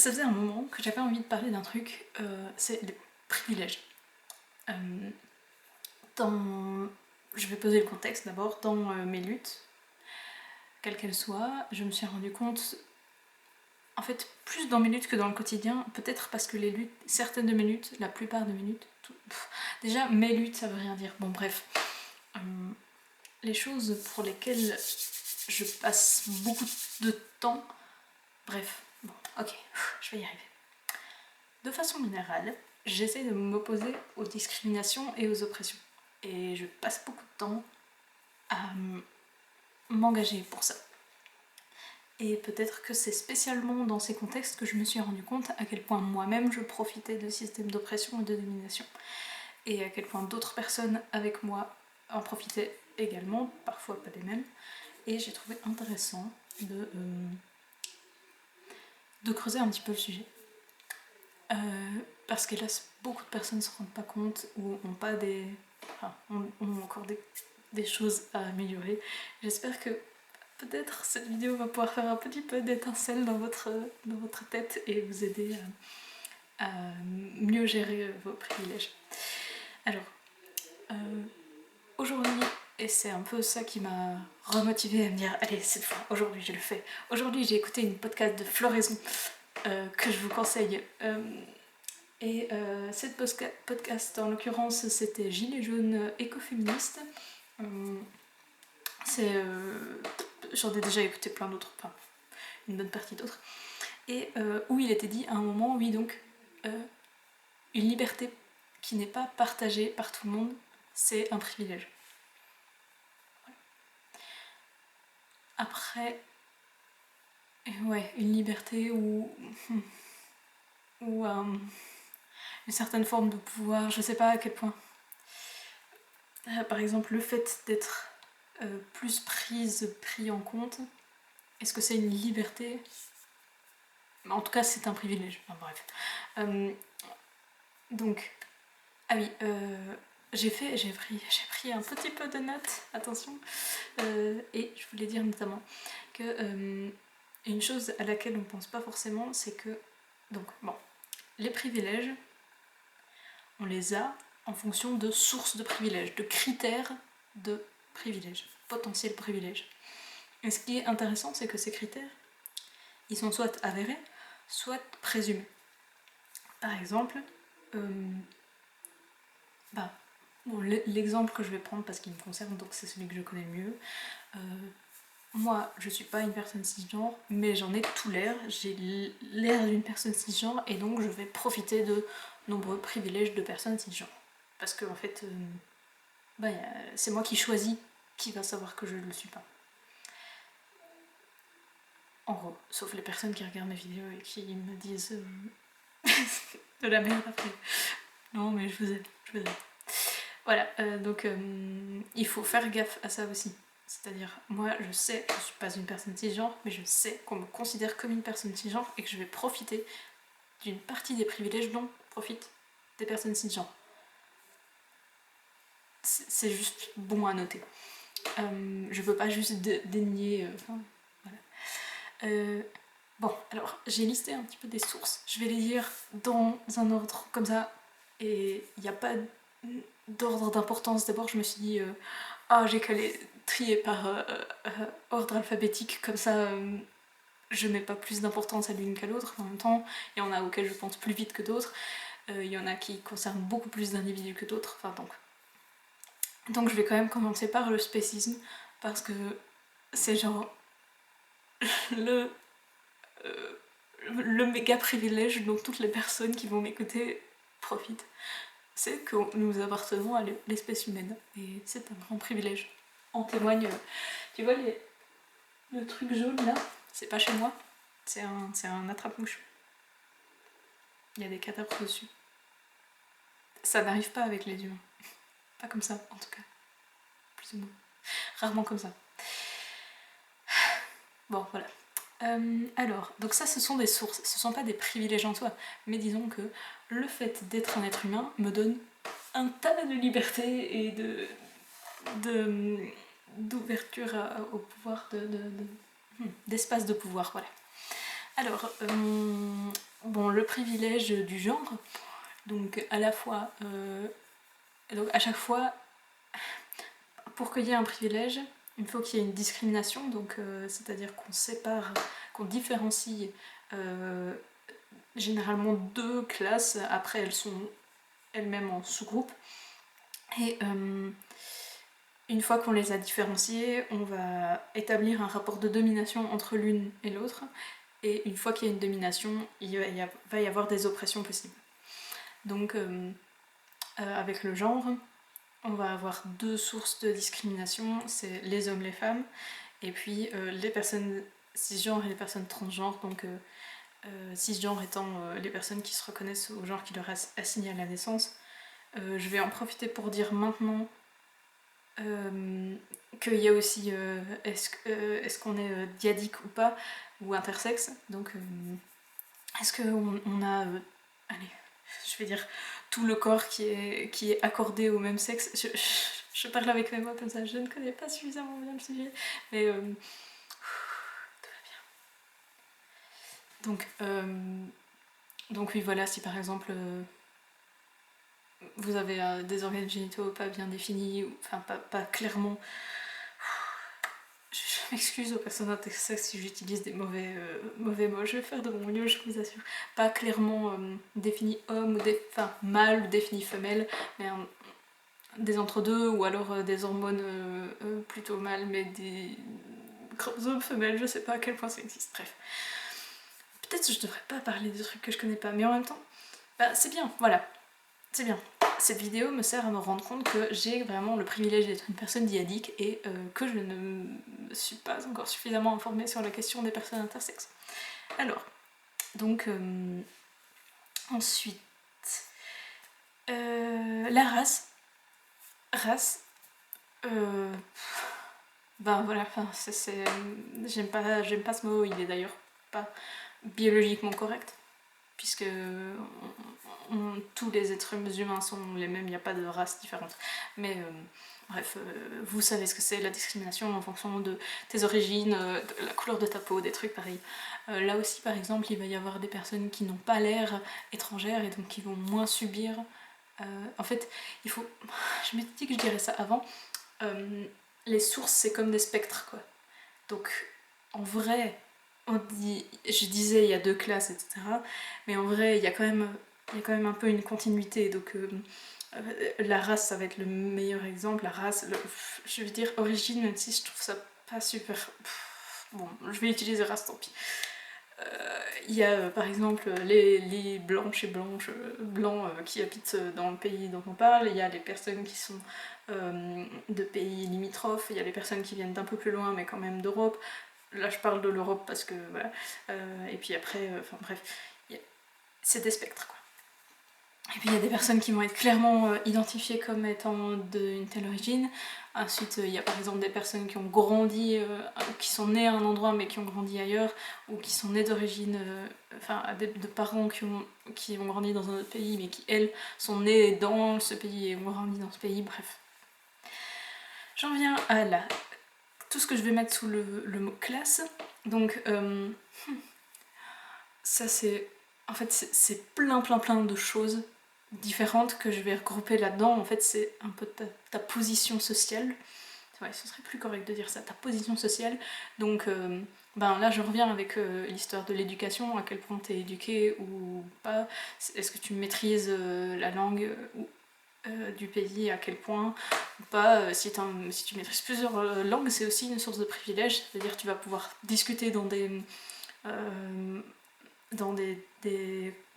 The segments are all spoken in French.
ça faisait un moment que j'avais envie de parler d'un truc, c'est les privilèges. Je vais poser le contexte d'abord. Dans mes luttes, quelles qu'elles soient, je me suis rendu compte, en fait, plus dans mes luttes que dans le quotidien, peut-être parce que les luttes, certaines de mes luttes, la plupart de mes luttes, déjà mes luttes ça veut rien dire, bon bref, les choses pour lesquelles je passe beaucoup de temps, bref, bon, ok, je vais y arriver. De façon générale, j'essaie de m'opposer aux discriminations et aux oppressions. Et je passe beaucoup de temps à m'engager pour ça. Et peut-être que c'est spécialement dans ces contextes que je me suis rendu compte à quel point moi-même je profitais de systèmes d'oppression et de domination. Et à quel point d'autres personnes avec moi en profitaient également, parfois pas les mêmes. Et j'ai trouvé intéressant de creuser un petit peu le sujet. Parce qu'hélas, beaucoup de personnes ne se rendent pas compte ou ont pas des... Enfin, ont encore des choses à améliorer. J'espère que peut-être cette vidéo va pouvoir faire un petit peu d'étincelle dans votre tête et vous aider à mieux gérer vos privilèges. Alors, aujourd'hui, et c'est un peu ça qui m'a remotivée à me dire allez, cette fois, aujourd'hui je le fais. Aujourd'hui j'ai écouté une podcast de Floraison que je vous conseille. Cette podcast, en l'occurrence, c'était Gilets jaunes écoféministes. J'en ai déjà écouté plein d'autres, enfin une bonne partie d'autres. Et où il était dit à un moment, oui, donc, une liberté qui n'est pas partagée par tout le monde, c'est un privilège. Voilà. Après, ouais, une liberté ou une certaine forme de pouvoir, je sais pas à quel point. Par exemple, le fait d'être plus pris en compte, est-ce que c'est une liberté? En tout cas, c'est un privilège. Enfin, bref. Donc, ah oui, j'ai pris un petit peu de notes, attention, et je voulais dire notamment que une chose à laquelle on pense pas forcément, c'est que, donc, bon, les privilèges, on les a en fonction de sources de privilèges, de critères de privilèges, potentiels privilèges. Et ce qui est intéressant, c'est que ces critères, ils sont soit avérés, soit présumés. Par exemple, bon, l'exemple que je vais prendre parce qu'il me concerne, donc c'est celui que je connais le mieux. Moi, je suis pas une personne cisgenre, mais j'en ai tout l'air. J'ai l'air d'une personne cisgenre et donc je vais profiter de nombreux privilèges de personnes cisgenres. Parce que en fait, c'est moi qui choisis qui va savoir que je ne le suis pas. En gros, sauf les personnes qui regardent mes vidéos et qui me disent de la merde après. Non, mais je vous aime. Voilà, donc il faut faire gaffe à ça aussi. C'est-à-dire, moi je sais que je suis pas une personne cisgenre, mais je sais qu'on me considère comme une personne cisgenre et que je vais profiter d'une partie des privilèges dont profitent des personnes cisgenres. C'est juste bon à noter. Je peux pas juste dénier. Voilà. Bon, alors j'ai listé un petit peu des sources. Je vais les lire dans un ordre comme ça. Et il n'y a pas d'ordre d'importance. D'abord, je me suis dit, j'ai qu'à les trier par ordre alphabétique, comme ça je mets pas plus d'importance à l'une qu'à l'autre. En même temps, il y en a auxquels je pense plus vite que d'autres. Il y en a qui concernent beaucoup plus d'individus que d'autres. Enfin, donc je vais quand même commencer par le spécisme, parce que c'est genre le méga privilège dont toutes les personnes qui vont m'écouter profitent. C'est que nous appartenons à l'espèce humaine. Et c'est un grand privilège. En témoigne, tu vois le truc jaune là, c'est pas chez moi, c'est un attrape-mouche. Il y a des cadavres dessus. Ça n'arrive pas avec les humains. Pas comme ça, en tout cas. Plus ou moins. Rarement comme ça. Bon, voilà. Alors, donc ça, ce sont des sources, ce sont pas des privilèges en soi, mais disons que le fait d'être un être humain me donne un tas de liberté et d'ouverture au pouvoir, d'espace de pouvoir, voilà. Alors, bon, le privilège du genre, donc à la fois, donc à chaque fois, pour qu'il y ait un privilège, il faut qu'il y ait une discrimination, donc c'est-à-dire qu'on sépare, qu'on différencie généralement deux classes, après elles sont elles-mêmes en sous-groupe, et une fois qu'on les a différenciées, on va établir un rapport de domination entre l'une et l'autre, et une fois qu'il y a une domination, il va y avoir des oppressions possibles. Donc avec le genre, on va avoir deux sources de discrimination, c'est les hommes, les femmes, et puis les personnes cisgenres et les personnes transgenres, donc cisgenres étant les personnes qui se reconnaissent au genre qui leur est assigné à la naissance. Je vais en profiter pour dire maintenant qu'il y a aussi est-ce qu'on est diadique ou pas, ou intersexe, donc est-ce qu'on a, allez, je vais dire, tout le corps qui est accordé au même sexe. Je parle avec mes mots comme ça, je ne connais pas suffisamment bien le sujet, mais tout va bien. Donc oui, voilà, si par exemple vous avez des organes génitaux pas bien définis, enfin pas clairement, je m'excuse aux personnes intersexes si j'utilise des mauvais mots, je vais faire de mon mieux, je vous assure. Pas clairement défini homme, enfin mâle ou défini femelle, mais des entre-deux, ou alors des hormones plutôt mâles, mais des chromosomes femelles, je sais pas à quel point ça existe, bref. Peut-être que je devrais pas parler de trucs que je connais pas, mais en même temps, bah c'est bien, voilà, c'est bien. Cette vidéo me sert à me rendre compte que j'ai vraiment le privilège d'être une personne diadique et que je ne me suis pas encore suffisamment informée sur la question des personnes intersexes. Alors, donc ensuite, la race. Race, ben voilà, j'aime pas ce mot, il est d'ailleurs pas biologiquement correct, puisque tous les êtres humains sont les mêmes, il n'y a pas de race différente. Mais bref, vous savez ce que c'est la discrimination en fonction de tes origines, de la couleur de ta peau, des trucs pareils. Là aussi, par exemple, il va y avoir des personnes qui n'ont pas l'air étrangères et donc qui vont moins subir. En fait, il faut. Je m'étais dit que je dirais ça avant. Les sources, c'est comme des spectres, quoi. Donc, en vrai, je disais il y a deux classes, etc. Mais en vrai, il y a quand même un peu une continuité. Donc, la race, ça va être le meilleur exemple. La race, je veux dire origine, même si je trouve ça pas super. Bon, je vais utiliser race, tant pis. Il y a par exemple les blanches et blancs qui habitent dans le pays dont on parle, il y a les personnes qui sont de pays limitrophes, il y a les personnes qui viennent d'un peu plus loin mais quand même d'Europe. Là je parle de l'Europe parce que voilà. Et puis après, enfin bref, c'est des spectres quoi. Et puis il y a des personnes qui vont être clairement identifiées comme étant d'une telle origine. Ensuite, il y a par exemple des personnes qui ont grandi, qui sont nées à un endroit mais qui ont grandi ailleurs, ou qui sont nées d'origine, enfin de parents qui ont grandi dans un autre pays mais qui, elles, sont nées dans ce pays et ont grandi dans ce pays, bref. J'en viens à là. Tout ce que je vais mettre sous le mot classe. Donc, ça c'est. En fait, c'est plein de choses différentes que je vais regrouper là-dedans. En fait, c'est un peu ta position sociale. Ouais, ce serait plus correct de dire ça, ta position sociale. Donc, ben là, je reviens avec l'histoire de l'éducation, à quel point tu es éduqué ou pas. Est-ce que tu maîtrises la langue du pays, à quel point ou pas. Si tu maîtrises plusieurs langues, c'est aussi une source de privilège. C'est-à-dire que tu vas pouvoir discuter dans des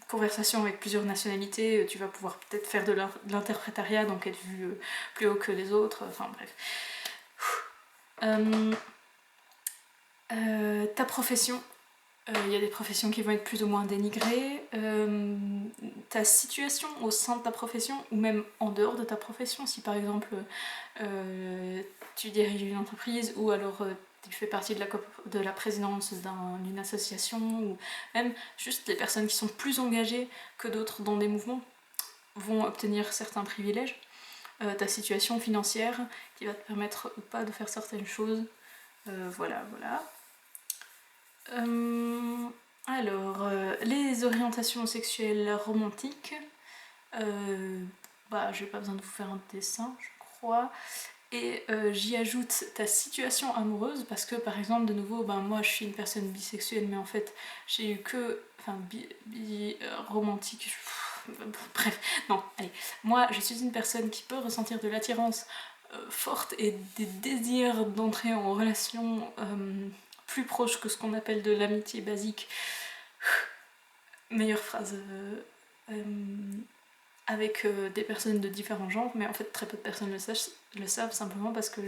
conversations avec plusieurs nationalités, tu vas pouvoir peut-être faire de l'interprétariat, donc être vu plus haut que les autres, enfin bref. Ta profession, il y a des professions qui vont être plus ou moins dénigrées. Ta situation au sein de ta profession, ou même en dehors de ta profession, si par exemple tu diriges une entreprise, ou alors tu fais partie de la présidence d'une association, ou même juste les personnes qui sont plus engagées que d'autres dans des mouvements vont obtenir certains privilèges. Ta situation financière qui va te permettre ou pas de faire certaines choses. Voilà. Alors, les orientations sexuelles romantiques, j'ai pas besoin de vous faire un dessin, je crois. Et j'y ajoute ta situation amoureuse, parce que par exemple, de nouveau, moi je suis une personne bisexuelle, mais en fait j'ai eu que. Enfin, romantique. Bref, non, allez. Moi je suis une personne qui peut ressentir de l'attirance forte et des désirs d'entrer en relation plus proche que ce qu'on appelle de l'amitié basique. Meilleure phrase. Avec des personnes de différents genres, mais en fait très peu de personnes le savent simplement parce que